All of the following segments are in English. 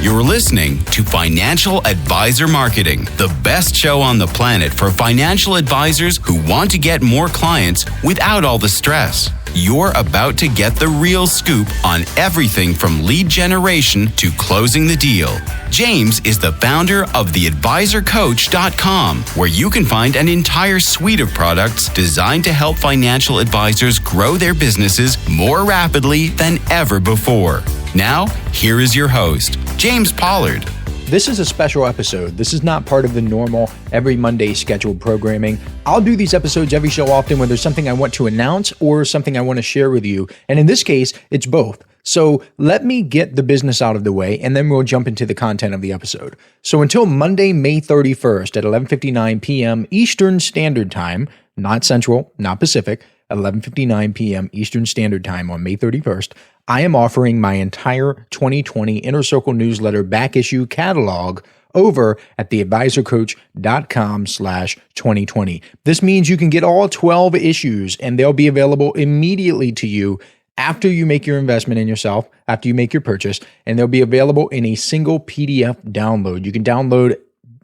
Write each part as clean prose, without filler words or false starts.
You're listening to Financial Advisor Marketing, the best show on the planet for financial advisors who want to get more clients without all the stress. You're about to get the real scoop on everything from lead generation to closing the deal. James is the founder of theadvisorcoach.com, where you can find an entire suite of products designed to help financial advisors grow their businesses more rapidly than ever before. Now, here is your host, James Pollard. This is a special episode. This is not part of the normal every Monday scheduled programming. I'll do these episodes every so often when there's something I want to announce or something I want to share with you. And in this case, it's both. So let me get the business out of the way, and then we'll jump into the content of the episode. So until Monday, May 31st at 11:59 p.m. Eastern Standard Time, not Central, not Pacific, 11:59 p.m. Eastern Standard Time on May 31st, I am offering my entire 2020 Inner Circle newsletter back issue catalog over at theadvisorcoach.com/2020. This means you can get all 12 issues, and they'll be available immediately to you after you make your investment in yourself, after you make your purchase, and they'll be available in a single PDF download. You can download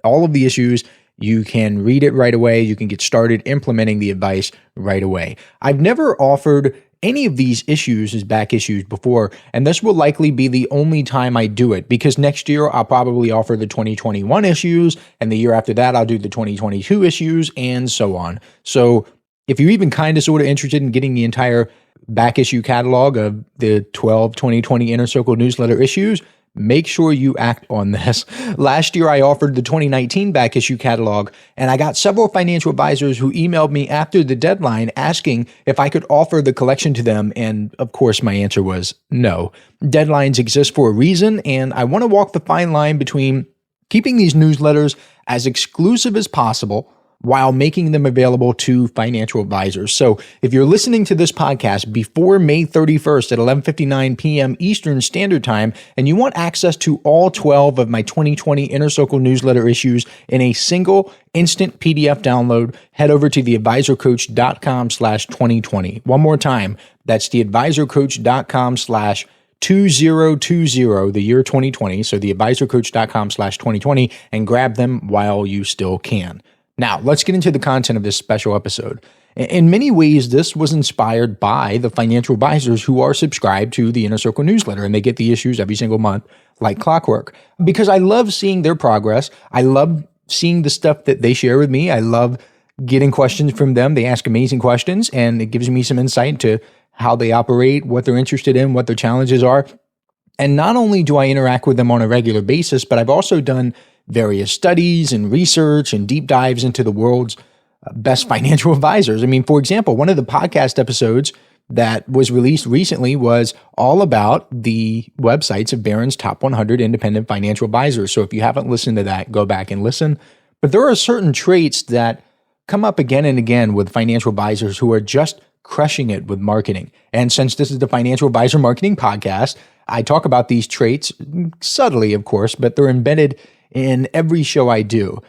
all of the issues. You can read it right away. You can get started implementing the advice right away. I've never offered any of these issues as back issues before, and this will likely be the only time I do it, because next year I'll probably offer the 2021 issues, and the year after that I'll do the 2022 issues, and so on. So if you're even kind of sort of interested in getting the entire back issue catalog of the 12 2020 Inner Circle newsletter issues, make sure you act on this. Last year, I offered the 2019 back issue catalog, and I got several financial advisors who emailed me after the deadline asking if I could offer the collection to them. And of course, my answer was no. Deadlines exist for a reason, and I want to walk the fine line between keeping these newsletters as exclusive as possible while making them available to financial advisors. So if you're listening to this podcast before May 31st at 11:59 p.m. Eastern Standard Time, and you want access to all 12 of my 2020 Inner Circle newsletter issues in a single instant PDF download, head over to theadvisorcoach.com/2020. One more time, that's theadvisorcoach.com/2020, the year 2020. So theadvisorcoach.com/2020, and grab them while you still can. Now, let's get into the content of this special episode. In many ways, this was inspired by the financial advisors who are subscribed to the Inner Circle newsletter, and they get the issues every single month like clockwork. Because I love seeing their progress. I love seeing the stuff that they share with me. I love getting questions from them. They ask amazing questions, and it gives me some insight into how they operate, what they're interested in, what their challenges are. And not only do I interact with them on a regular basis, but I've also done various studies and research and deep dives into the world's best financial advisors. I mean, for example, one of the podcast episodes that was released recently was all about the websites of Barron's Top 100 Independent Financial Advisors. So if you haven't listened to that, go back and listen. But there are certain traits that come up again and again with financial advisors who are just crushing it with marketing. And since this is the Financial Advisor Marketing Podcast, I talk about these traits subtly, of course, but they're embedded in every show I do.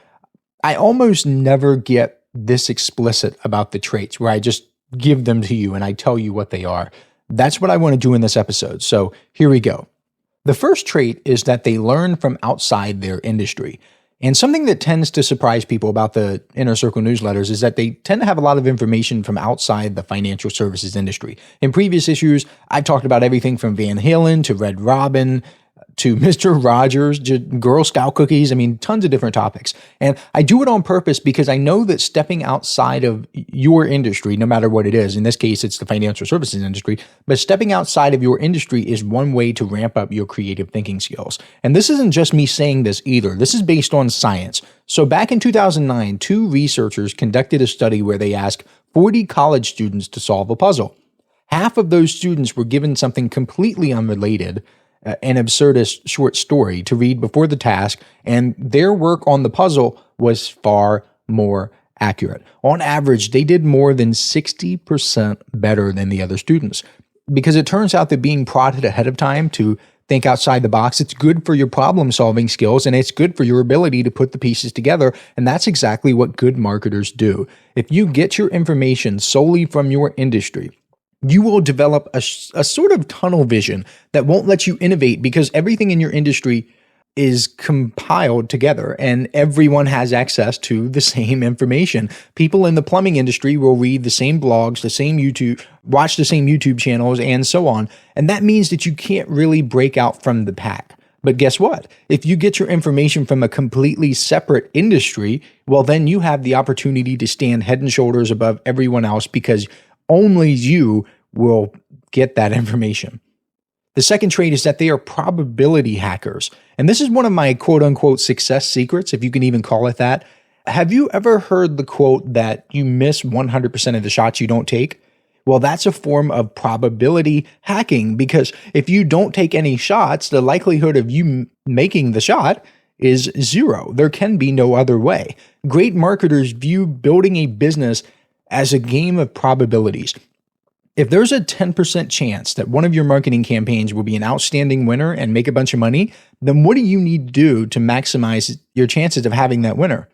I almost never get this explicit about the traits where I just give them to you and I tell you what they are. That's what I want to do in this episode. So here we go. The first trait is that they learn from outside their industry. And something that tends to surprise people about the Inner Circle newsletters is that they tend to have a lot of information from outside the financial services industry. In previous issues, I've talked about everything from Van Halen to Red Robin to Mr. Rogers, Girl Scout cookies. I mean, tons of different topics. And I do it on purpose because I know that stepping outside of your industry, no matter what it is, in this case, it's the financial services industry, but stepping outside of your industry is one way to ramp up your creative thinking skills. And this isn't just me saying this either. This is based on science. So back in 2009, two researchers conducted a study where they asked 40 college students to solve a puzzle. Half of those students were given something completely unrelated, an absurdist short story to read before the task, and their work on the puzzle was far more accurate. On average, they did more than 60% better than the other students, because it turns out that being prodded ahead of time to think outside the box, it's good for your problem-solving skills, and it's good for your ability to put the pieces together, and that's exactly what good marketers do. If you get your information solely from your industry, you will develop a sort of tunnel vision that won't let you innovate because everything in your industry is compiled together and everyone has access to the same information. People in the plumbing industry will read the same blogs, the same YouTube, watch the same YouTube channels, and so on. And that means that you can't really break out from the pack. But guess what? If you get your information from a completely separate industry, well, then you have the opportunity to stand head and shoulders above everyone else because only you will get that information. The second trait is that they are probability hackers. And this is one of my quote unquote success secrets, if you can even call it that. Have you ever heard the quote that you miss 100% of the shots you don't take? Well, that's a form of probability hacking because if you don't take any shots, the likelihood of you making the shot is zero. There can be no other way. Great marketers view building a business as a game of probabilities. If there's a 10% chance that one of your marketing campaigns will be an outstanding winner and make a bunch of money, then what do you need to do to maximize your chances of having that winner?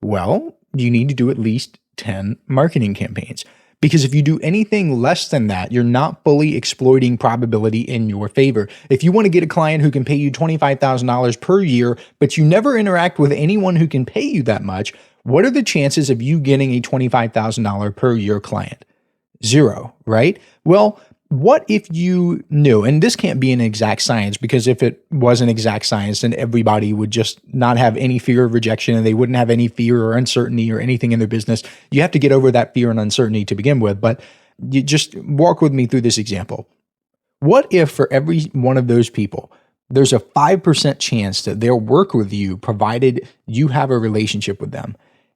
Well, you need to do at least 10 marketing campaigns. Because if you do anything less than that, you're not fully exploiting probability in your favor. If you want to get a client who can pay you $25,000 per year, but you never interact with anyone who can pay you that much, what are the chances of you getting a $25,000 per year client? Zero, right? Well, what if you knew, and this can't be an exact science because if it was an exact science, then everybody would just not have any fear of rejection and they wouldn't have any fear or uncertainty or anything in their business. You have to get over that fear and uncertainty to begin with, but you just walk with me through this example. What if for every one of those people, there's a 5% chance that they'll work with you provided you have a relationship with them?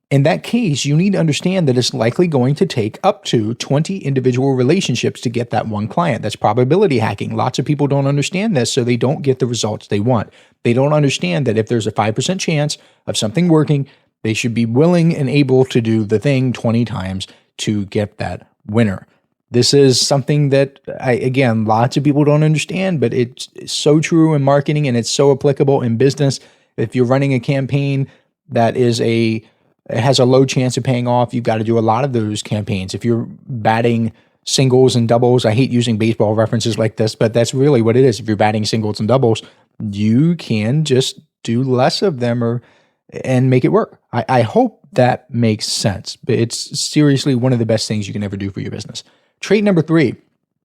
In that case, you need to understand that it's likely going to take up to 20 individual relationships to get that one client. That's probability hacking. Lots of people don't understand this, so they don't get the results they want. They don't understand that if there's a 5% chance of something working, they should be willing and able to do the thing 20 times to get that winner. This is something that, again, lots of people don't understand, but it's so true in marketing and it's so applicable in business. If you're running a campaign that it has a low chance of paying off, you've got to do a lot of those campaigns. If you're batting singles and doubles, I hate using baseball references like this, but that's really what it is. If you're batting singles and doubles, you can just do less of them and make it work. I hope that makes sense, but it's seriously one of the best things you can ever do for your business. Trait number 3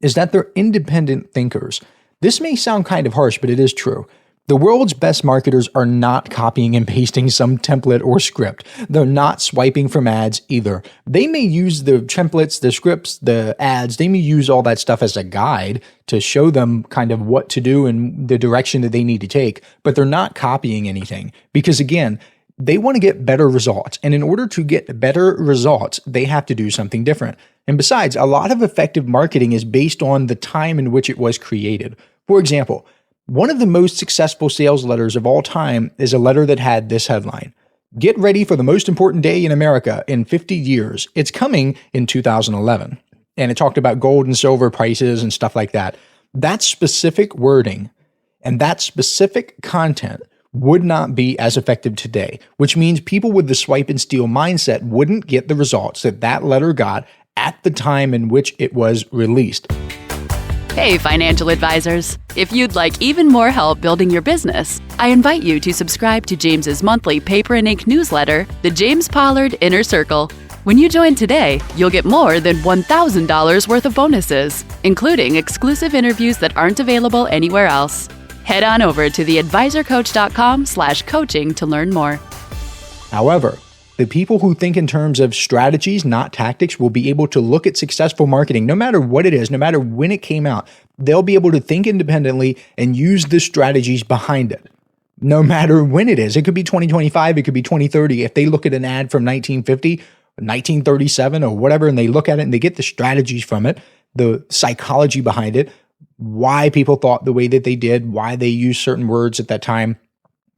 is that they're independent thinkers. This may sound kind of harsh, but it is true. The world's best marketers are not copying and pasting some template or script. They're not swiping from ads either. They may use the templates, the scripts, the ads, they may use all that stuff as a guide to show them kind of what to do and the direction that they need to take, but they're not copying anything because, again, they want to get better results. And in order to get better results, they have to do something different. And besides, a lot of effective marketing is based on the time in which it was created. For example, one of the most successful sales letters of all time is a letter that had this headline: "Get ready for the most important day in America in 50 years. It's coming in 2011. And it talked about gold and silver prices and stuff like that. That specific wording and that specific content would not be as effective today, which means people with the swipe and steal mindset wouldn't get the results that that letter got at the time in which it was released. Hey, financial advisors. If you'd like even more help building your business, I invite you to subscribe to James's monthly paper and ink newsletter, The James Pollard Inner Circle. When you join today, you'll get more than $1,000 worth of bonuses, including exclusive interviews that aren't available anywhere else. Head on over to theadvisorcoach.com/coaching to learn more. However, the people who think in terms of strategies, not tactics, will be able to look at successful marketing, no matter what it is, no matter when it came out. They'll be able to think independently and use the strategies behind it, no matter when it is. It could be 2025, it could be 2030. If they look at an ad from 1950, 1937, or whatever, and they look at it and they get the strategies from it, the psychology behind it, why people thought the way that they did, why they used certain words at that time,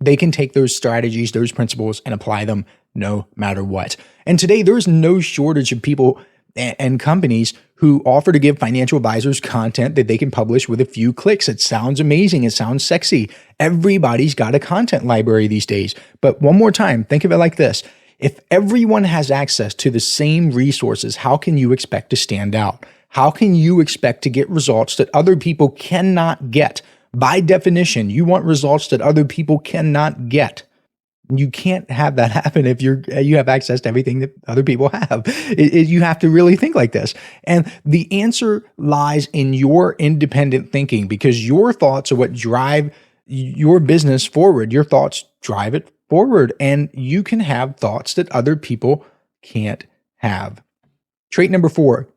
they can take those strategies, those principles, and apply them no matter what. And today, there's no shortage of people and companies who offer to give financial advisors content that they can publish with a few clicks. It sounds amazing. It sounds sexy. Everybody's got a content library these days. But one more time, think of it like this. If everyone has access to the same resources, how can you expect to stand out? How can you expect to get results that other people cannot get By definition, you want results that other people cannot get. You can't have that happen if you have access to everything that other people have. You have to really think like this. And the answer lies in your independent thinking, because your thoughts are what drive your business forward. Your thoughts drive it forward, and you can have thoughts that other people can't have. Trait number 4,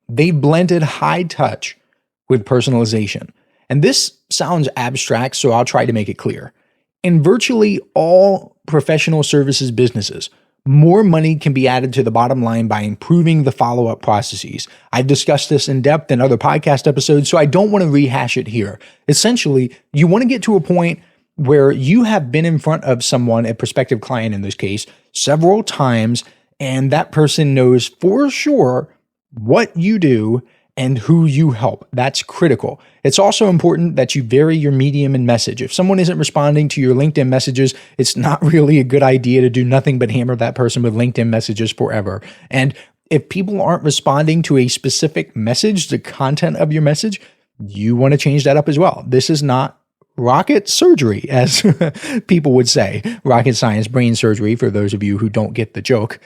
they blended high touch with personalization. And this sounds abstract, so I'll try to make it clear. In virtually all professional services businesses, more money can be added to the bottom line by improving the follow-up processes. I've discussed this in depth in other podcast episodes, so I don't want to rehash it here. Essentially, you want to get to a point where you have been in front of someone, a prospective client in this case, several times, and that person knows for sure what you do and who you help. That's critical. It's also important that you vary your medium and message. If someone isn't responding to your LinkedIn messages, it's not really a good idea to do nothing but hammer that person with LinkedIn messages forever. And if people aren't responding to a specific message, the content of your message, you want to change that up as well. This is not rocket surgery, as people would say. Rocket science, brain surgery, for those of you who don't get the joke.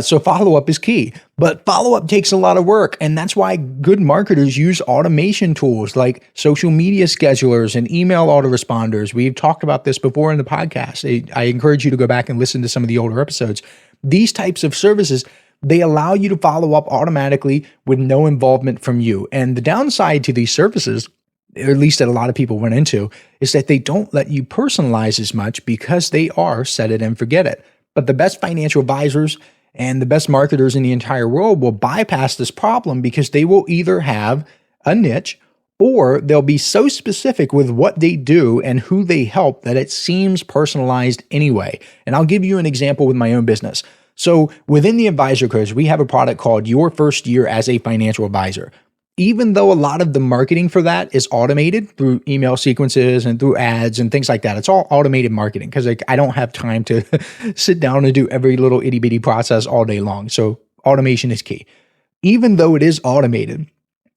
So follow-up is key, but follow-up takes a lot of work. And that's why good marketers use automation tools like social media schedulers and email autoresponders. We've talked about this before in the podcast. I encourage you to go back and listen to some of the older episodes. These types of services, they allow you to follow up automatically with no involvement from you. And the downside to these services, or at least that a lot of people run into, is that they don't let you personalize as much because they are set it and forget it. But the best financial advisors and the best marketers in the entire world will bypass this problem, because they will either have a niche or they'll be so specific with what they do and who they help that it seems personalized anyway. And I'll give you an example with my own business. So within the Advisor Coach, we have a product called Your First Year as a Financial Advisor. Even though a lot of the marketing for that is automated through email sequences and through ads and things like that, it's all automated marketing, because I don't have time to sit down and do every little itty bitty process all day long. So automation is key. Even though it is automated,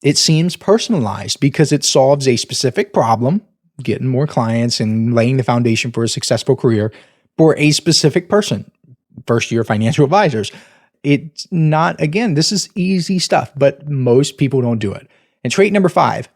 it seems personalized because it solves a specific problem, getting more clients and laying the foundation for a successful career for a specific person, first year financial advisors. It's not, again, this is easy stuff, but most people don't do it. And trait number 5,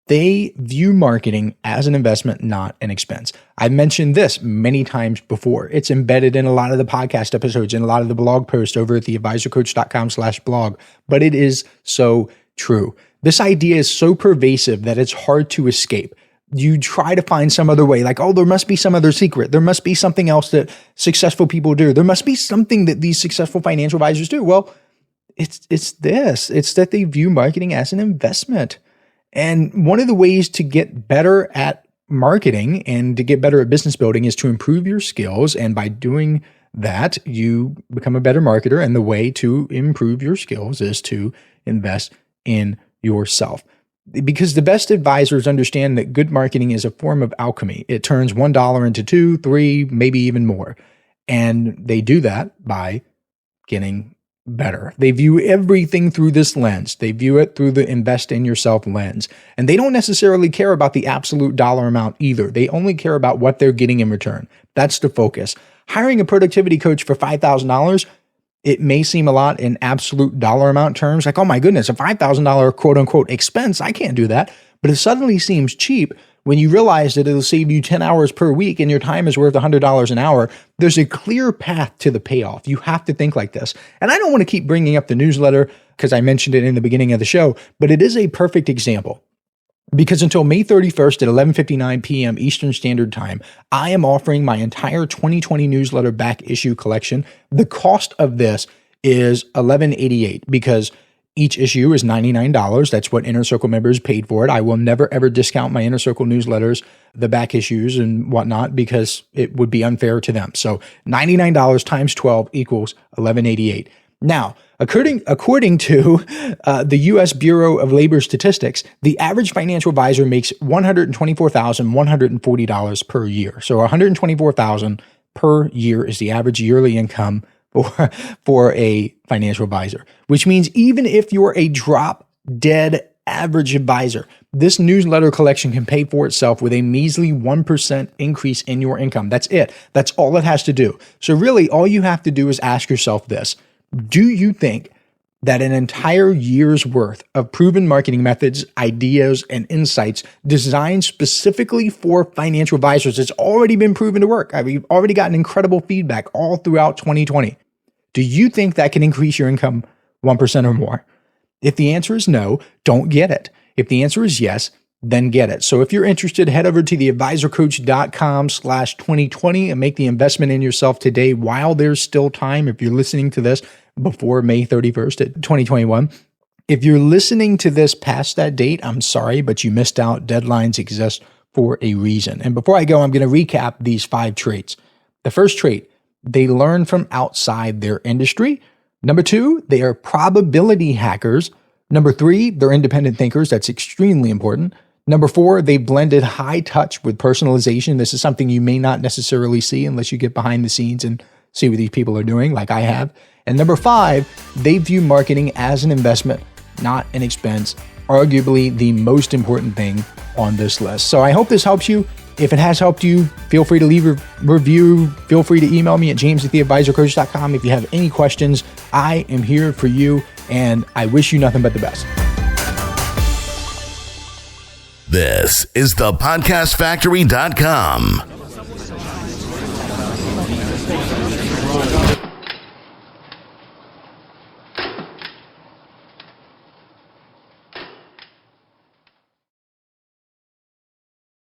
they view marketing as an investment, not an expense. I've mentioned this many times before. It's embedded in a lot of the podcast episodes and a lot of the blog posts over at theadvisorcoach.com/blog, but it is so true. This idea is so pervasive that it's hard to escape. You try to find some other way, like, oh, there must be some other secret. There must be something else that successful people do. There must be something that these successful financial advisors do. Well, it's this. It's that they view marketing as an investment. And one of the ways to get better at marketing and to get better at business building is to improve your skills. And by doing that, you become a better marketer. And the way to improve your skills is to invest in yourself. Because the best advisors understand that good marketing is a form of alchemy. It turns $1 into $2, $3, maybe even more. And they do that by getting better. They view everything through this lens. They view it through the invest in yourself lens. And they don't necessarily care about the absolute dollar amount either. They only care about what they're getting in return. That's the focus. Hiring a productivity coach for $5,000, it may seem a lot in absolute dollar amount terms, like, oh my goodness, a $5,000 quote unquote expense, I can't do that. But it suddenly seems cheap when you realize that it'll save you 10 hours per week and your time is worth $100 an hour. There's a clear path to the payoff. You have to think like this. And I don't want to keep bringing up the newsletter because I mentioned it in the beginning of the show, but it is a perfect example. Because until May 31st at 11:59 p.m. Eastern Standard Time, I am offering my entire 2020 newsletter back issue collection. The cost of this is $11.88 because each issue is $99. That's what Inner Circle members paid for it. I will never, ever discount my Inner Circle newsletters, the back issues and whatnot, because it would be unfair to them. So $99 times 12 equals $11.88. Now, according to the U.S. Bureau of Labor Statistics, the average financial advisor makes $124,140 per year. So $124,000 per year is the average yearly income for a financial advisor, which means even if you're a drop dead average advisor. This newsletter collection can pay for itself with a measly 1% increase in your income. That's it. That's all it has to do. So really, all you have to do is ask yourself this. Do you think that an entire year's worth of proven marketing methods, ideas, and insights designed specifically for financial advisors, it's already been proven to work? We've already gotten incredible feedback all throughout 2020. Do you think that can increase your income 1% or more? If the answer is no, don't get it. If the answer is yes, then get it. So if you're interested, head over to theadvisorcoach.com/2020 and make the investment in yourself today while there's still time. If you're listening to this before May 31st at 2021, if you're listening to this past that date, I'm sorry, but you missed out. Deadlines exist for a reason. And before I go, I'm going to recap these 5 traits. The first trait, they learn from outside their industry. Number 2, they are probability hackers. Number 3, they're independent thinkers. That's extremely important. Number 4, they blended high touch with personalization. This is something you may not necessarily see unless you get behind the scenes and see what these people are doing, like I have. And number 5, they view marketing as an investment, not an expense, arguably the most important thing on this list. So I hope this helps you. If it has helped you, feel free to leave a review. Feel free to email me at james@theadvisorcoach.com. If you have any questions, I am here for you, and I wish you nothing but the best. This is thepodcastfactory.com.